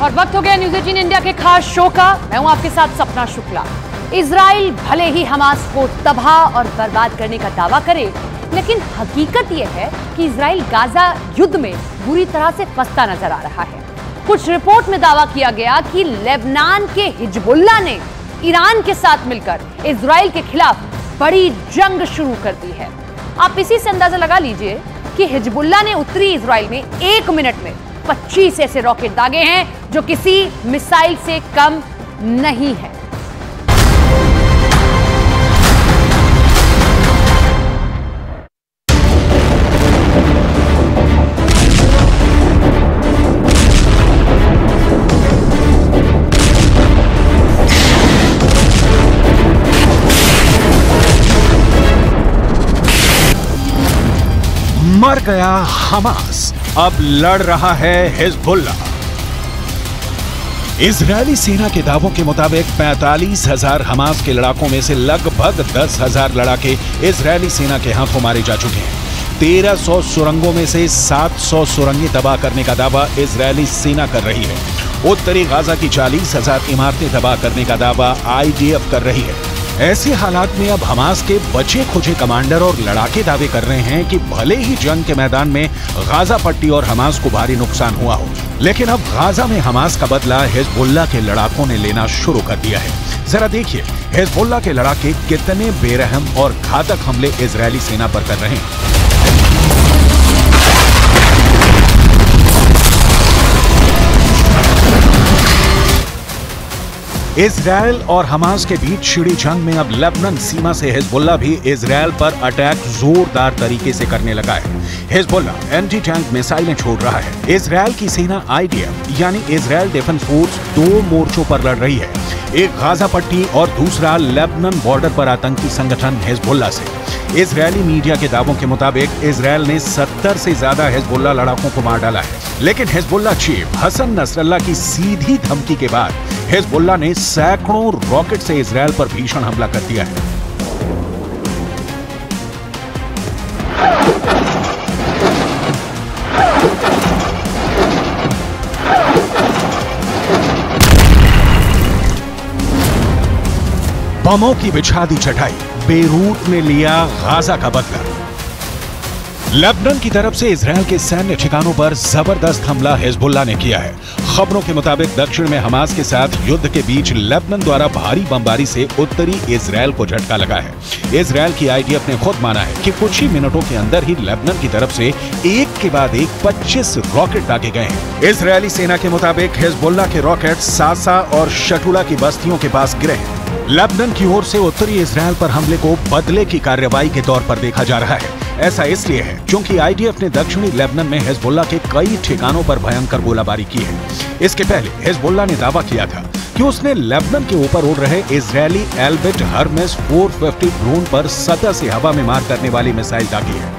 और वक्त हो गया न्यूज़ 18 इंडिया के खास शो का। मैं हूं आपके साथ सपना शुक्ला। इजराइल भले ही हमास को तबाह और बर्बाद करने का दावा करे, लेकिन हकीकत यह है कि इजराइल गाजा युद्ध में बुरी तरह से फंसता नजर आ रहा है। कुछ रिपोर्ट में दावा किया गया कि लेबनान के हिजबुल्लाह ने ईरान के साथ मिलकर इजराइल के खिलाफ बड़ी जंग शुरू कर दी है। आप इसी से अंदाजा लगा लीजिए कि हिजबुल्लाह ने उत्तरी इजराइल में 1 मिनट में 25 ऐसे रॉकेट दागे हैं जो किसी मिसाइल से कम नहीं है। मर गया हमास, अब लड़ रहा है हिजबुल्लाह। इजरायली सेना के दावों के मुताबिक 45,000 हमास के लड़ाकों में से लगभग 10,000 लड़ाके इजरायली सेना के हाथों मारे जा चुके हैं। 1300 सुरंगों में से 700 सुरंगें तबाह करने का दावा इजरायली सेना कर रही है। उत्तरी गाजा की 40,000 इमारतें तबाह करने का दावा IDF कर रही है। ऐसे हालात में अब हमास के बचे खुचे कमांडर और लड़ाके दावे कर रहे हैं कि भले ही जंग के मैदान में गाजा पट्टी और हमास को भारी नुकसान हुआ हो, लेकिन अब गाजा में हमास का बदला हिजबुल्लाह के लड़ाकों ने लेना शुरू कर दिया है। जरा देखिए हिजबुल्लाह के लड़ाके कितने बेरहम और घातक हमले इजरायली सेना पर कर रहे हैं। इजरायल और हमास के बीच छिड़ी जंग में अब लेबनान सीमा से हिजबुल्लाह भी इजरायल पर अटैक जोरदार तरीके से करने लगा है। हिजबुल्लाह एंटी टैंक मिसाइलें छोड़ रहा है। इजरायल की सेना IDF यानी इजरायल डिफेंस फोर्स 2 मोर्चों पर लड़ रही है, एक गाजा पट्टी और दूसरा लेबनान बॉर्डर पर आतंकी संगठन हिजबुल्लाह से। इजरायली मीडिया के दावों के मुताबिक इजरायल ने 70 से ज्यादा हिजबुल्लाह लड़ाकों को मार डाला है, लेकिन हिजबुल्लाह चीफ हसन नसरल्लाह की सीधी धमकी के बाद हिजबुल्लाह ने सैकड़ों रॉकेट से इजरायल पर भीषण हमला कर दिया है। बमों की बिछा दी चटाई, बेरूत ने लिया गाजा का बदला। लेबनान की तरफ से इजरायल के सैन्य ठिकानों पर जबरदस्त हमला हिजबुल्लाह ने किया है। खबरों के मुताबिक दक्षिण में हमास के साथ युद्ध के बीच लेबनान द्वारा भारी बमबारी से उत्तरी इजरायल को झटका लगा है। इजरायल की IDF ने खुद माना है कि कुछ ही मिनटों के अंदर ही लेबनान की तरफ से एक के बाद एक 25 रॉकेट दागे गए हैं। इजरायली सेना के मुताबिक हिजबुल्लाह के रॉकेट सासा और शटुला की बस्तियों के पास गिरे हैं। लेबनान की ओर से उत्तरी इजरायल पर हमले को बदले की कार्रवाई के तौर पर देखा जा रहा है। ऐसा इसलिए है क्योंकि IDF ने दक्षिणी लेबनान में हिजबुल्लाह के कई ठिकानों पर भयंकर गोलाबारी की है। इसके पहले हिजबुल्लाह ने दावा किया था कि उसने लेबनान के ऊपर उड़ रहे इजरायली एल्बिट हर्मेस 450 ड्रोन पर सतह से हवा में मार करने वाली मिसाइल दागी है।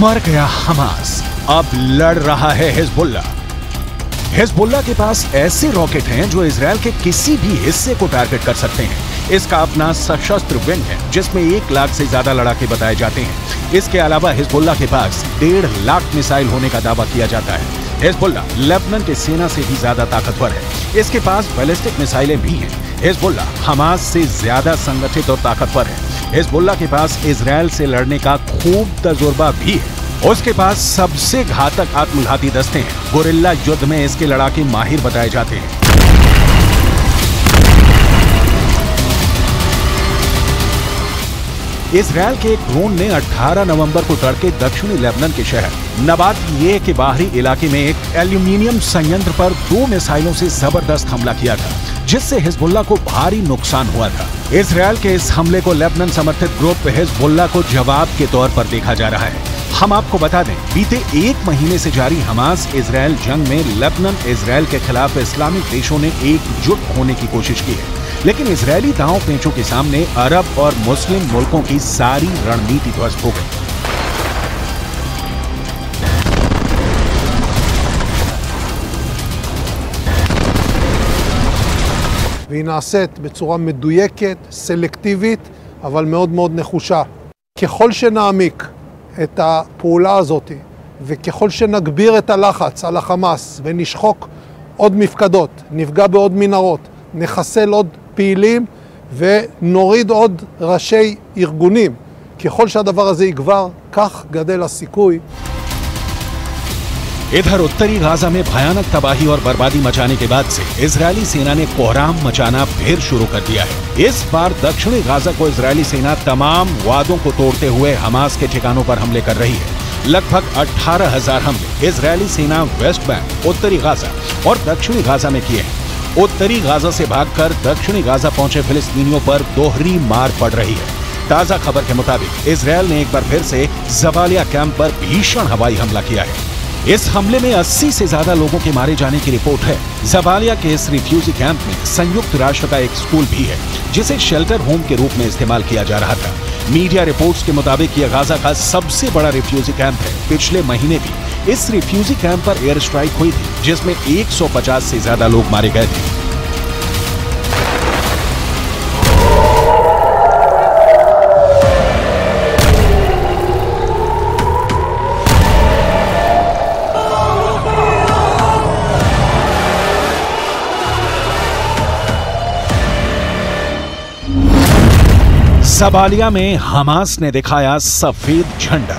मर गया हमास, अब लड़ रहा है हिजबुल्लाह। हिजबुल्लाह के पास ऐसे रॉकेट हैं जो इजरायल के किसी भी हिस्से को टारगेट कर सकते हैं। इसका अपना सशस्त्र विंग है जिसमें 1 लाख से ज्यादा लड़ाके बताए जाते हैं। इसके अलावा हिजबुल्लाह के पास 1.5 लाख मिसाइल होने का दावा किया जाता है। हिजबुल्लाह लेबनान की सेना से भी ज्यादा ताकतवर है। इसके पास बैलिस्टिक मिसाइलें भी हैं। हिजबुल्लाह हमास से ज्यादा संगठित और ताकतवर है। हिजबुल्लाह के पास इजरायल से लड़ने का खूब तजुर्बा भी है। उसके पास सबसे घातक आत्मघाती दस्ते हैं। गुरिल्ला युद्ध में इसके लड़ाके माहिर बताए जाते हैं। इजरायल के एक ड्रोन ने 18 नवंबर को तड़के दक्षिणी लेबनान के शहर नबातिये के बाहरी इलाके में एक एल्यूमिनियम संयंत्र पर 2 मिसाइलों से जबरदस्त हमला किया था, जिससे हिजबुल्लाह को भारी नुकसान हुआ था। इजरायल के इस हमले को लेबनान समर्थित ग्रुप हिजबुल्लाह को जवाब के तौर पर देखा जा रहा है। हम आपको बता दें, बीते 1 महीने से जारी हमास इजरायल जंग में लेबनान इजरायल के खिलाफ इस्लामिक देशों ने एकजुट होने की कोशिश की है, लेकिन इजरायली दांव पेंचों के सामने अरब और मुस्लिम मुल्कों की सारी रणनीति ध्वस्त हो गई। והיא נעשית בצורה מדויקת, סלקטיבית, אבל מאוד מאוד נחושה. ככל שנעמיק את הפעולה הזאת, וככל שנגביר את הלחץ על החמאס, ונשחוק עוד מפקדות, נפגע בעוד מנהרות, נחסל עוד פעילים, ונוריד עוד ראשי ארגונים, ככל שהדבר הזה יגבר, כך גדל הסיכוי. इधर उत्तरी गाजा में भयानक तबाही और बर्बादी मचाने के बाद से इजरायली सेना ने कोहराम मचाना फिर शुरू कर दिया है। इस बार दक्षिणी गाजा को इजरायली सेना तमाम वादों को तोड़ते हुए हमास के ठिकानों पर हमले कर रही है। लगभग 18,000 हमले इजरायली सेना वेस्ट बैंक, उत्तरी गाजा और दक्षिणी गाजा में किए हैं। उत्तरी गाजा से भागकर दक्षिणी गाजा पहुंचे फिलिस्तीनियों पर दोहरी मार पड़ रही है। ताजा खबर के मुताबिक इजरायल ने एक बार फिर से जबालिया कैंप पर भीषण हवाई हमला किया है। इस हमले में 80 से ज्यादा लोगों के मारे जाने की रिपोर्ट है। जबालिया के इस रिफ्यूजी कैंप में संयुक्त राष्ट्र का एक स्कूल भी है, जिसे शेल्टर होम के रूप में इस्तेमाल किया जा रहा था। मीडिया रिपोर्ट्स के मुताबिक यह गाजा का सबसे बड़ा रिफ्यूजी कैंप है। पिछले महीने भी इस रिफ्यूजी कैंप पर एयर स्ट्राइक हुई थी, जिसमें 150 से ज्यादा लोग मारे गए थे। जबालिया में हमास ने दिखाया सफेद झंडा।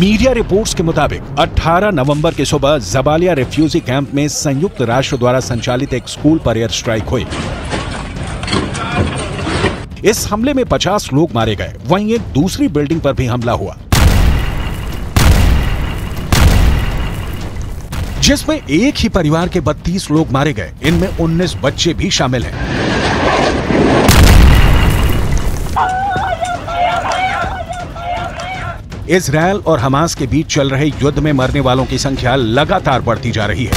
मीडिया रिपोर्ट्स के मुताबिक 18 नवंबर की सुबह जबालिया रिफ्यूजी कैंप में संयुक्त राष्ट्र द्वारा संचालित एक स्कूल पर एयर स्ट्राइक हुई। इस हमले में 50 लोग मारे गए। वहीं एक दूसरी बिल्डिंग पर भी हमला हुआ, जिसमें एक ही परिवार के 32 लोग मारे गए। इनमें 19 बच्चे भी शामिल हैं। इजरायल और हमास के बीच चल रहे युद्ध में मरने वालों की संख्या लगातार बढ़ती जा रही है।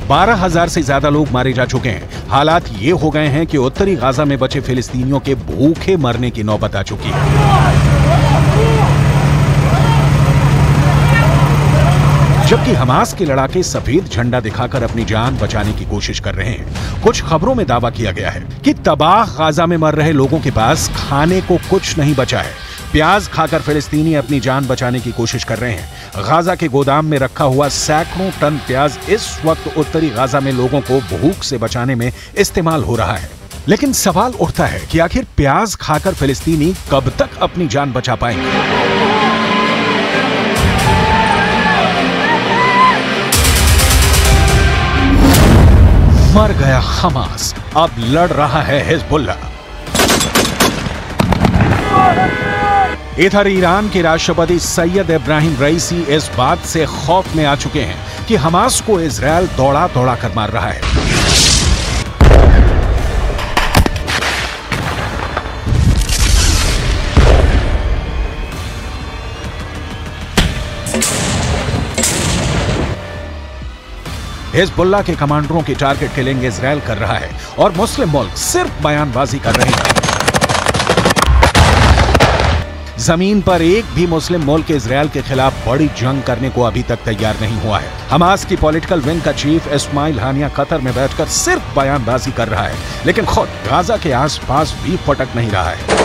बारह 12,000 से ज्यादा लोग मारे जा चुके हैं। हालात ये हो गए हैं कि उत्तरी गाजा में बचे फिलिस्तीनियों के भूखे मरने की नौबत आ चुकी है। जबकि हमास के लड़ाके सफेद झंडा दिखाकर अपनी जान बचाने की कोशिश कर रहे हैं। कुछ खबरों में दावा किया गया है कि तबाह गाजा में मर रहे लोगों के पास खाने को कुछ नहीं बचा है। प्याज खाकर फिलिस्तीनी अपनी जान बचाने की कोशिश कर रहे हैं। गाजा के गोदाम में रखा हुआ सैकड़ों टन प्याज इस वक्त उत्तरी गाजा में लोगों को भूख से बचाने में इस्तेमाल हो रहा है। लेकिन सवाल उठता है कि आखिर प्याज खाकर फिलिस्तीनी कब तक अपनी जान बचा पाएंगे? मर गया हमास, अब लड़ रहा है हिजबुल्लाह। इधर ईरान के राष्ट्रपति सैयद इब्राहिम रईसी इस बात से खौफ में आ चुके हैं कि हमास को इजरायल दौड़ा दौड़ा कर मार रहा है। हिजबुल्लाह के कमांडरों की टारगेट किलिंग इजरायल कर रहा है और मुस्लिम मुल्क सिर्फ बयानबाजी कर रहे हैं। जमीन पर एक भी मुस्लिम मुल्क इजरायल के खिलाफ बड़ी जंग करने को अभी तक तैयार नहीं हुआ है। हमास की पॉलिटिकल विंग का चीफ इस्माइल हानिया कतर में बैठकर सिर्फ बयानबाजी कर रहा है, लेकिन खुद गाजा के आसपास भी फटक नहीं रहा है।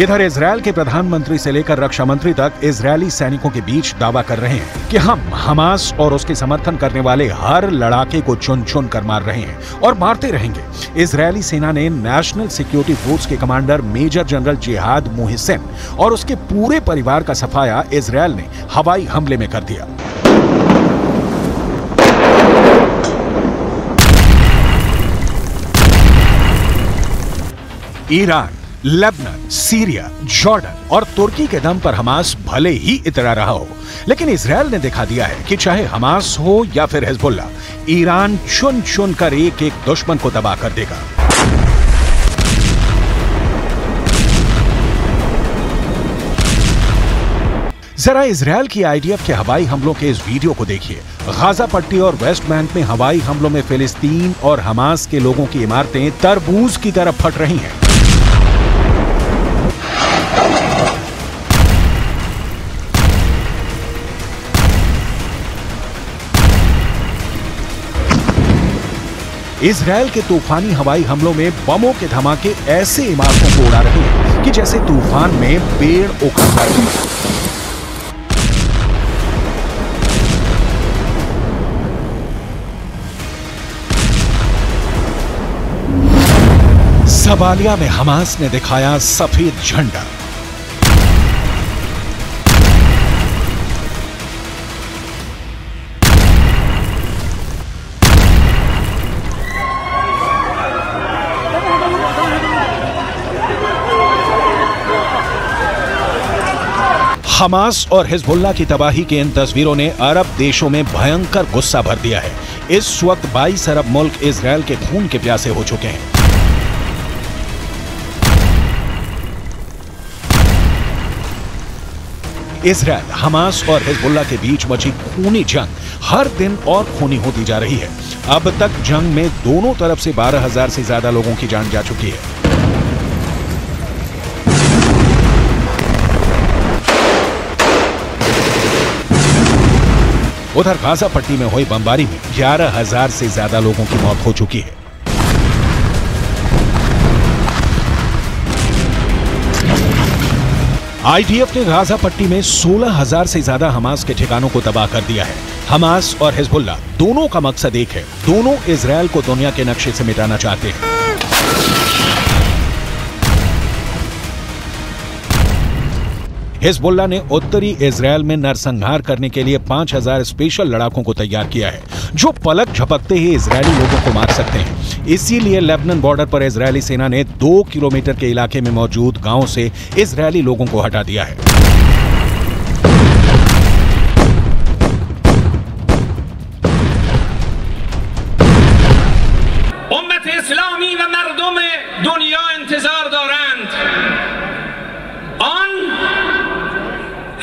इधर इजरायल के प्रधानमंत्री से लेकर रक्षा मंत्री तक इजरायली सैनिकों के बीच दावा कर रहे हैं कि हम हमास और उसके समर्थन करने वाले हर लड़ाके को चुन चुन कर मार रहे हैं और मारते रहेंगे। इजरायली सेना ने नेशनल सिक्योरिटी फोर्स के कमांडर मेजर जनरल जिहाद मोहसिन और उसके पूरे परिवार का सफाया इजरायल ने हवाई हमले में कर दिया। ईरान, लेबनान, सीरिया, जॉर्डन और तुर्की के दम पर हमास भले ही इतरा रहा हो, लेकिन इजरायल ने दिखा दिया है कि चाहे हमास हो या फिर हिजबुल्लाह, ईरान चुन चुन कर एक एक दुश्मन को तबाह कर देगा। जरा इजरायल की आईडीएफ के हवाई हमलों के इस वीडियो को देखिए। गाजा पट्टी और वेस्ट बैंक में हवाई हमलों में फिलिस्तीन और हमास के लोगों की इमारतें तरबूज की तरफ फट रही हैं। इजरायल के तूफानी हवाई हमलों में बमों के धमाके ऐसे इमारतों को उड़ा रहे हैं कि जैसे तूफान में पेड़ उखड़ रहे हैं। सबालिया में हमास ने दिखाया सफेद झंडा। हमास और हिजबुल्लाह की तबाही की इन तस्वीरों ने अरब देशों में भयंकर गुस्सा भर दिया है। इस वक्त 22 अरब मुल्क इजरायल के खून के प्यासे हो चुके हैं। इजरायल, हमास और हिजबुल्लाह के बीच मची खूनी जंग हर दिन और खूनी होती जा रही है। अब तक जंग में दोनों तरफ से 12,000 से ज्यादा लोगों की जान जा चुकी है। उधर गाजा पट्टी में हुई बमबारी में 11,000 से ज्यादा लोगों की मौत हो चुकी है। आईडीएफ ने गाजा पट्टी में 16,000 से ज्यादा हमास के ठिकानों को तबाह कर दिया है। हमास और हिजबुल्लाह दोनों का मकसद एक है, दोनों इजरायल को दुनिया के नक्शे से मिटाना चाहते हैं। हिजबुल्लाह ने उत्तरी इजरायल में नरसंहार करने के लिए 5,000 स्पेशल लड़ाकों को तैयार किया है, जो पलक झपकते ही इजरायली लोगों को मार सकते हैं। इसीलिए लेबनान बॉर्डर पर इजरायली सेना ने 2 किलोमीटर के इलाके में मौजूद गांवों से इजरायली लोगों को हटा दिया है। उम्मत इस्लामी व मर्दम दुनिया इंतजार दौरान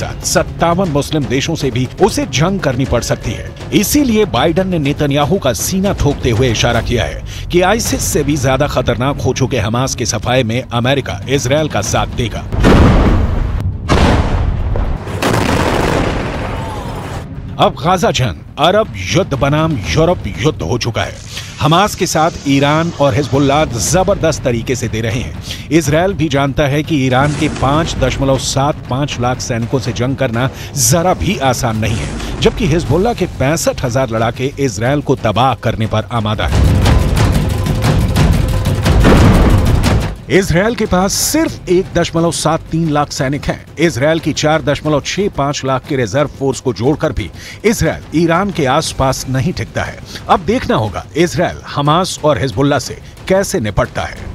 साथ 57 मुस्लिम देशों से भी उसे जंग करनी पड़ सकती है। इसीलिए बाइडन ने नेतन्याहू का सीना ठोकते हुए इशारा किया है कि आईसिस से भी ज्यादा खतरनाक हो चुके हमास के सफाये में अमेरिका इजरायल का साथ देगा। अब गाजा जंग अरब युद्ध बनाम यूरोप युद्ध हो चुका है। हमास के साथ ईरान और हिजबुल्लाह जबरदस्त तरीके से दे रहे हैं। इजरायल भी जानता है कि ईरान के 5.75 लाख सैनिकों से जंग करना जरा भी आसान नहीं है, जबकि हिजबुल्लाह के 65,000 लड़ाके इजरायल को तबाह करने पर आमादा है। इजरायल के पास सिर्फ 1.73 लाख सैनिक हैं। इजरायल की 4.65 लाख के रिजर्व फोर्स को जोड़कर भी इजरायल ईरान के आसपास नहीं टिकता है। अब देखना होगा इजरायल हमास और हिजबुल्लाह से कैसे निपटता है।